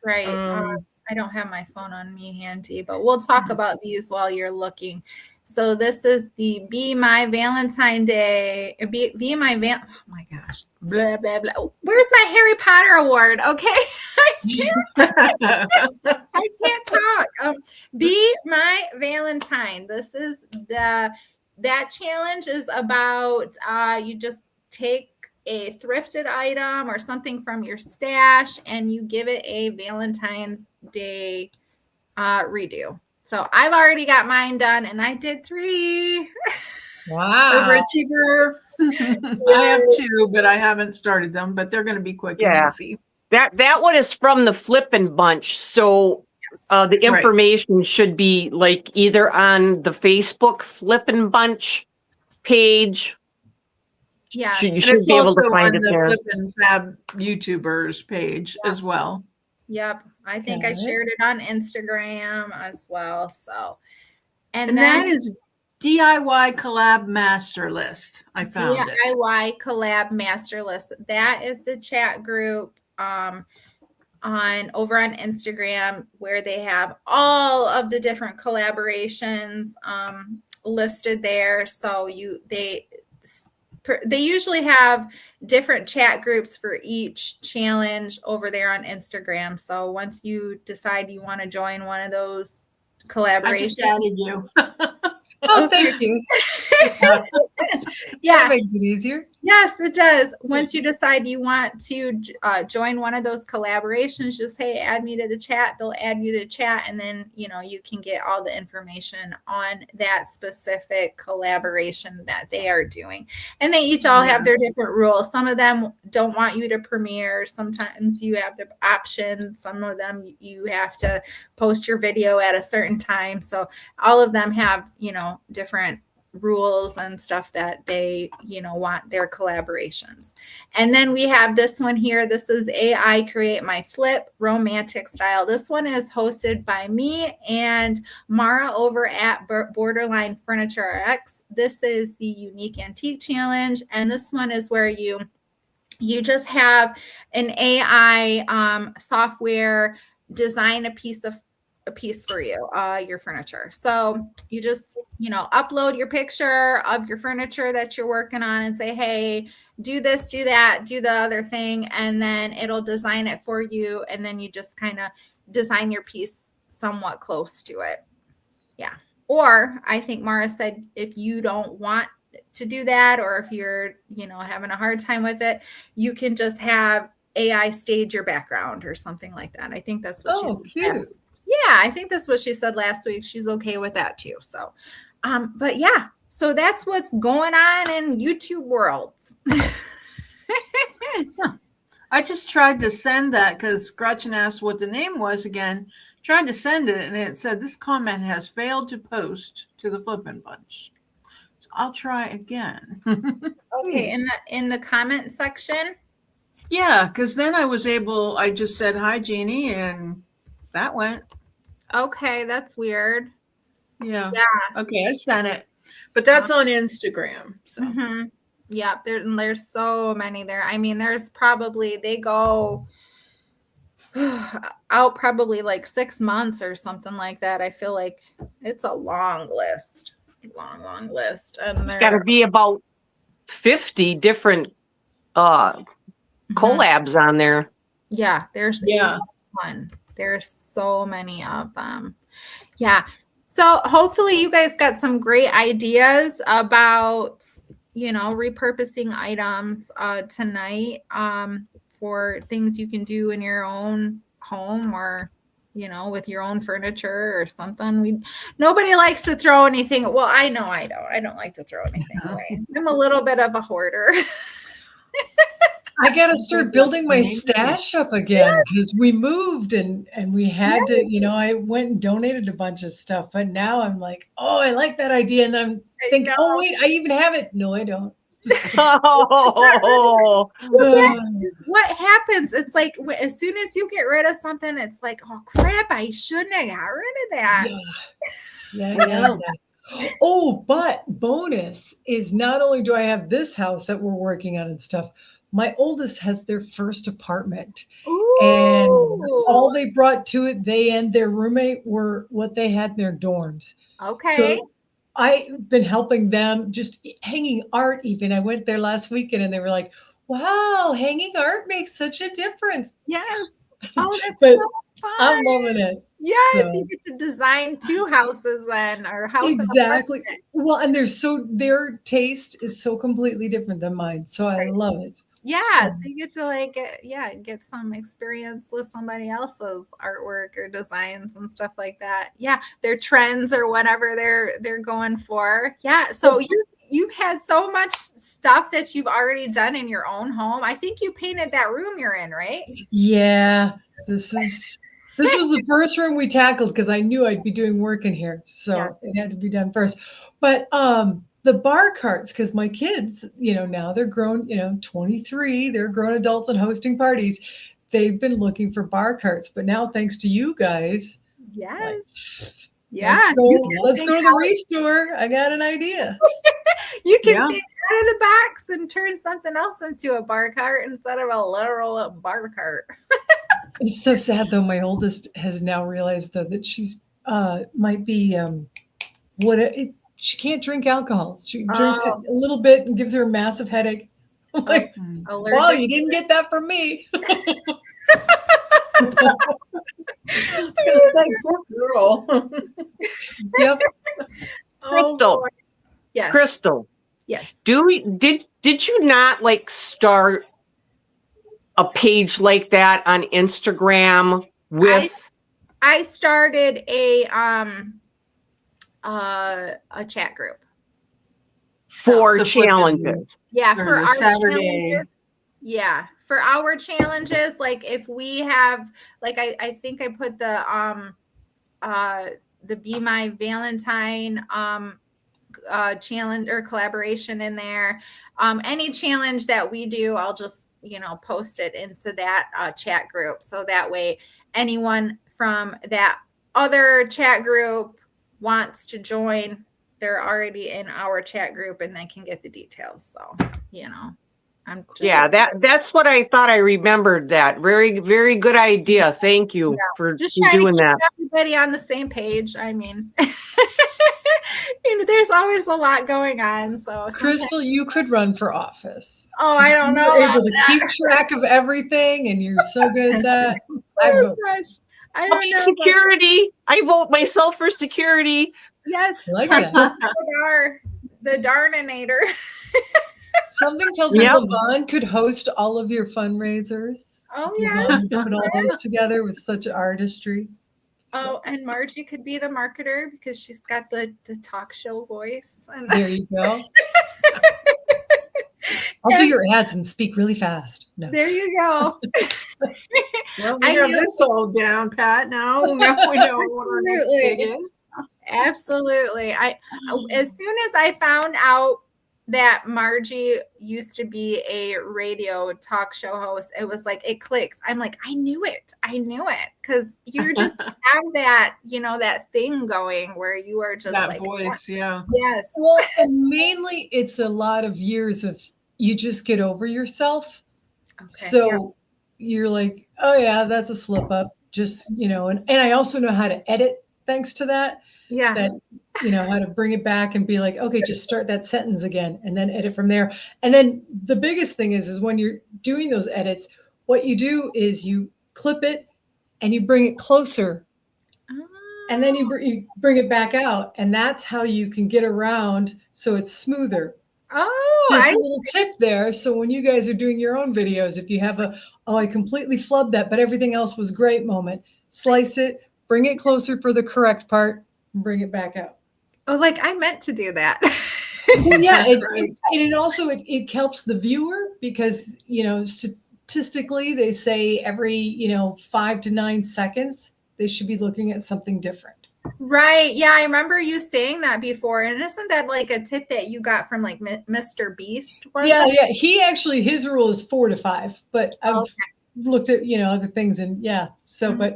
Right. I don't have my phone on me handy, but we'll talk about these while you're looking. So this is the Be My Valentine Day. Be My oh my gosh. Blah, blah, blah. Where's my Harry Potter award? Okay. I can't talk. Be My Valentine. This is that challenge is about you just take a thrifted item or something from your stash and you give it a Valentine's Day redo. So I've already got mine done and I did 3. Wow. Overachiever. I have 2, but I haven't started them, but they're going to be quick and easy. That one is from the Flippin' Bunch. So the information should be like either on the Facebook Flippin' Bunch page. Yeah, you should be able to find it there. The Flippin' Fab YouTubers page as well. Yep, I think I shared it on Instagram as well. So, and then, that is DIY Collab Master List. I found it. DIY Collab Master List. That is the chat group over on Instagram where they have all of the different collaborations listed there. So they usually have different chat groups for each challenge over there on Instagram. So once you decide you want to join one of those collaborations, I just added you. Oh, thank you. Yeah, that makes it easier. Yes, it does. Once you decide you want to join one of those collaborations, just hey, add me to the chat. They'll add you to the chat, and then you can get all the information on that specific collaboration that they are doing. And they each all have their different rules. Some of them don't want you to premiere. Sometimes you have the option. Some of them you have to post your video at a certain time. So all of them have different rules and stuff that they want their collaborations. And then we have this one here. This is AI Create My Flip Romantic Style. This one is hosted by me and Mara over at Borderline Furniture RX. This is the Unique Antique Challenge, and this one is where you just have an AI software design a piece for you, your furniture. So you just, upload your picture of your furniture that you're working on and say, hey, do this, do that, do the other thing. And then it'll design it for you. And then you just kind of design your piece somewhat close to it. Yeah. Or I think Mara said, if you don't want to do that, or if you're, having a hard time with it, you can just have AI stage your background or something like that. I think that's what she said. Cute. Yeah, I think that's what she said last week. She's okay with that too. So, but yeah, so that's what's going on in YouTube world. I just tried to send that because Gretchen asked what the name was again. Tried to send it and it said this comment has failed to post to the Flippin' Bunch. So I'll try again. Okay, in the comment section. Yeah, because then I just said hi, Jeannie, and that went. Okay, that's weird. Yeah. Yeah. Okay, I sent it. But that's on Instagram. So Yeah, there's so many there. I mean, there's probably they go out probably like 6 months or something like that. I feel like it's a long list. Long list. And Got to be about 50 different collabs on there. Yeah, there's one. There's so many of them. Yeah. So hopefully you guys got some great ideas about, repurposing items tonight for things you can do in your own home or, with your own furniture or something. Nobody likes to throw anything. Well, I know I don't. I don't like to throw anything away. I'm a little bit of a hoarder. I got to start building my stash up again because we moved and we had to, I went and donated a bunch of stuff. But now I'm like, oh, I like that idea. And I'm thinking, oh, wait, I even have it. No, I don't. What happens? It's like as soon as you get rid of something, it's like, oh, crap, I shouldn't have got rid of that. Yeah. Oh, but bonus is not only do I have this house that we're working on and stuff, my oldest has their first apartment. Ooh. And all they brought to it, they and their roommate were what they had in their dorms. Okay. So I've been helping them just hanging art even. I went there last weekend and they were like, wow, hanging art makes such a difference. Yes. Oh, that's so fun. I'm loving it. Yes, so. You get to design 2 houses then, or house. Exactly. Well, and their taste is so completely different than mine. So I love it. Yeah, so you get to get some experience with somebody else's artwork or designs and stuff like that. Yeah, their trends or whatever they're going for. Yeah, so you've had so much stuff that you've already done in your own home. I think you painted that room you're in, right? Yeah, this was the first room we tackled because I knew I'd be doing work in here, so it had to be done first. But the bar carts, because my kids, now they're grown, 23, they're grown adults and hosting parties. They've been looking for bar carts, but now thanks to you guys. Yes. Let's go to the restore. I got an idea. You can think out of the box and turn something else into a bar cart instead of a literal bar cart. It's so sad though. My oldest has now realized though that she's might be she can't drink alcohol. She drinks it a little bit and gives her a massive headache. I'm like, well, you didn't get that from me. I was gonna say, poor girl. Yep. Crystal. Yes. Crystal. Yes. Did you not start a page like that on Instagram with? I started a chat group for challenges. Yeah, for our Saturday. challenges. Yeah, for our challenges. Like if we have, I think I put the Be My Valentine challenge or collaboration in there. Any challenge that we do, I'll just post it into that chat group, so that way anyone from that other chat group wants to join, they're already in our chat group and they can get the details. So, I'm just that's what I thought. I remembered that. Very, very good idea. Thank you for just doing that. Everybody on the same page. I mean, there's always a lot going on. So, Crystal, you could run for office. Oh, I don't know. You're able to keep track of everything, and you're so good at that. Oh gosh. I don't know. Security. I vote myself for security. Yes. I like that. The Darninator. Something tells me Levon could host all of your fundraisers. Oh, yes. Put all those together with such artistry. Oh, and Margie could be the marketer because she's got the talk show voice. And there you go. I'll do your ads and speak really fast. No. There you go. Well, we have this all down, Pat. Now we know what our next gig is. Absolutely. As soon as I found out that Margie used to be a radio talk show host, it was like, it clicks. I'm like, I knew it. Because you just have that, that thing going where you are just that like, voice. Yeah. yes. Well, and mainly it's a lot of years of you just get over yourself. Okay. So you're like, oh yeah, that's a slip up. Just, and I also know how to edit thanks to that. Yeah. That, how to bring it back and be like, okay, just start that sentence again and then edit from there. And then the biggest thing is when you're doing those edits, what you do is you clip it and you bring it closer. And then you bring it back out. And that's how you can get around so it's smoother. Oh, just a little tip there. So when you guys are doing your own videos, if you have I completely flubbed that, but everything else was great moment, slice it, bring it closer for the correct part, and bring it back out. Oh, like I meant to do that. Yeah, it also it helps the viewer because statistically they say every 5 to 9 seconds they should be looking at something different. Right. Yeah, I remember you saying that before. And isn't that like a tip that you got from like Mr. Beast? Yeah. He actually, his rule is 4 to 5, but I've looked at, other things and so, but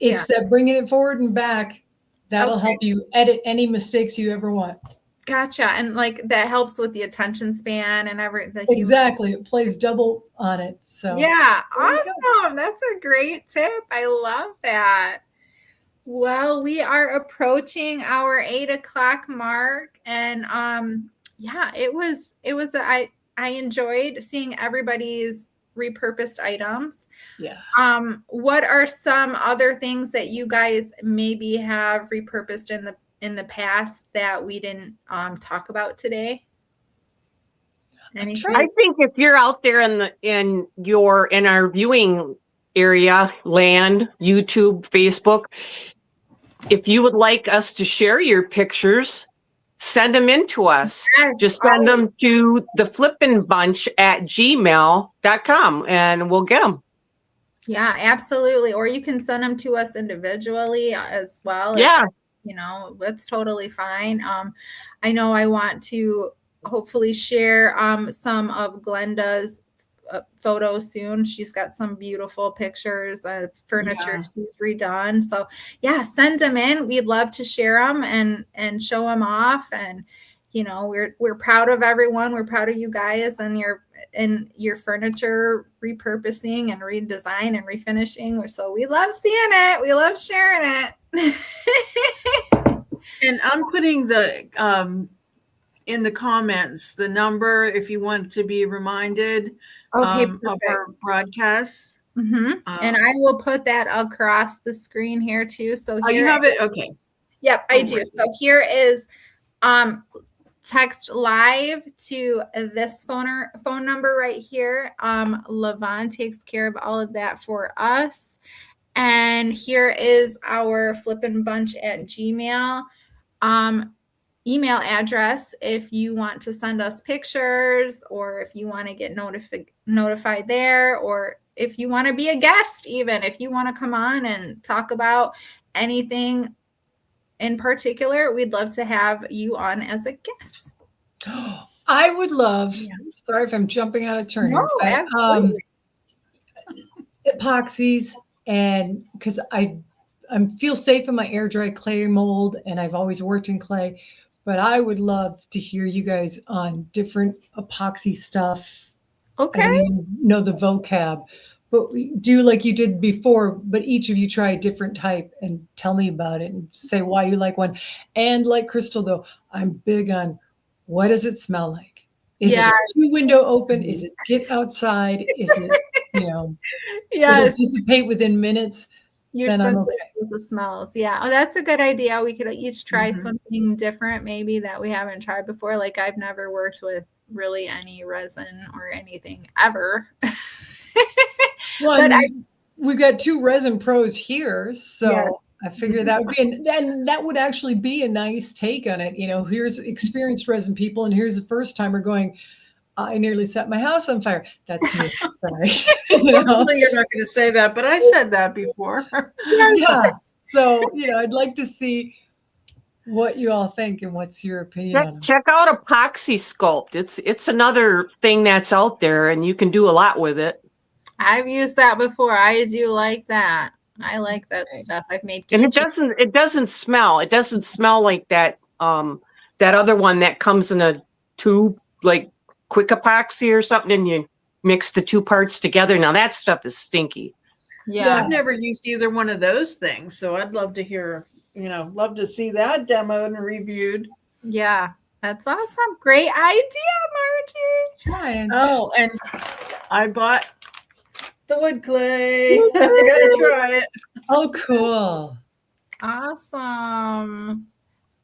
it's that bringing it forward and back, that'll help you edit any mistakes you ever want. Gotcha. And like that helps with the attention span and everything. Exactly. It plays double on it. So yeah. Awesome. That's a great tip. I love that. Well, we are approaching our 8 o'clock mark, and I enjoyed seeing everybody's repurposed items. Yeah. What are some other things that you guys maybe have repurposed in the past that we didn't talk about today? Anything? I think if you're out there in our viewing area, land, YouTube, Facebook, if you would like us to share your pictures, send them in to us. Yes. Just send them to theflippinbunch@gmail.com and we'll get them. Yeah, absolutely. Or you can send them to us individually as well. Yeah. That's totally fine. I know I want to hopefully share some of Glenda's photos soon. She's got some beautiful pictures of furniture she's redone. So send them in. We'd love to share them and show them off. And we're proud of everyone. We're proud of you guys and your furniture repurposing and redesign and refinishing. So we love seeing it. We love sharing it. And I'm putting in the comments the number if you want to be reminded of our broadcasts. Mm-hmm. And I will put that across the screen here too. So here you have it. Okay. Yep, I do. So here is text live to this phone number right here. Levon takes care of all of that for us. And here is our flippinbunch@gmail email address if you want to send us pictures, or if you want to get notified there, or if you want to be a guest, even if you want to come on and talk about anything in particular, we'd love to have you on as a guest. I would love, sorry if I'm jumping out of turn. No, absolutely. Epoxies, and because I feel safe in my air dry clay mold, and I've always worked in clay, but I would love to hear you guys on different epoxy stuff. Okay. I know the vocab, but do like you did before, but each of you try a different type and tell me about it and say why you like one. And like Crystal, though, I'm big on what does it smell like? Is it a 2-window open? Is it get outside? Is it, will it dissipate within minutes? You're sensitive to the smells. Yeah. Oh, that's a good idea. We could each try something different, maybe that we haven't tried before. Like I've never worked with really any resin or anything ever. Well, but we've got 2 resin pros here. So I figured that would be, and that would actually be a nice take on it. Here's experienced resin people, and here's the first timer going, I nearly set my house on fire. That's me. Sorry. You're not going to say that, but I said that before. Yeah. So, I'd like to see what you all think and what's your opinion on them. Check out Epoxy Sculpt. It's another thing that's out there, and you can do a lot with it. I've used that before. I do like that. I like that stuff. I've made And it doesn't smell. It doesn't smell like that that other one that comes in a tube, like quick epoxy or something, and you mix the two parts together. Now that stuff is stinky. Yeah. I've never used either one of those things, so I'd love to hear, love to see that demoed and reviewed. Yeah. That's awesome. Great idea, Margie. Try Oh, and I bought the wood clay. I gotta try it. Oh, cool. Awesome.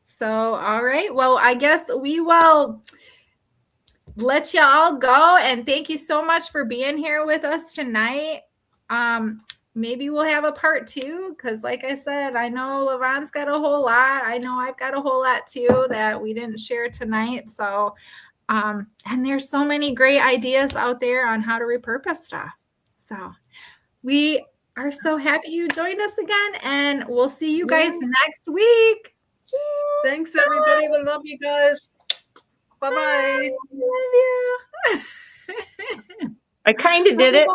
So, all right. Well, I guess we will let you all go. And thank you so much for being here with us tonight. Maybe we'll have a part 2 because, like I said, I know LaVon's got a whole lot. I know I've got a whole lot too that we didn't share tonight. So, and there's so many great ideas out there on how to repurpose stuff. So, we are so happy you joined us again, and we'll see you guys next week. Thanks, everybody. We love you guys. Bye-bye. Love you. I kind of did it.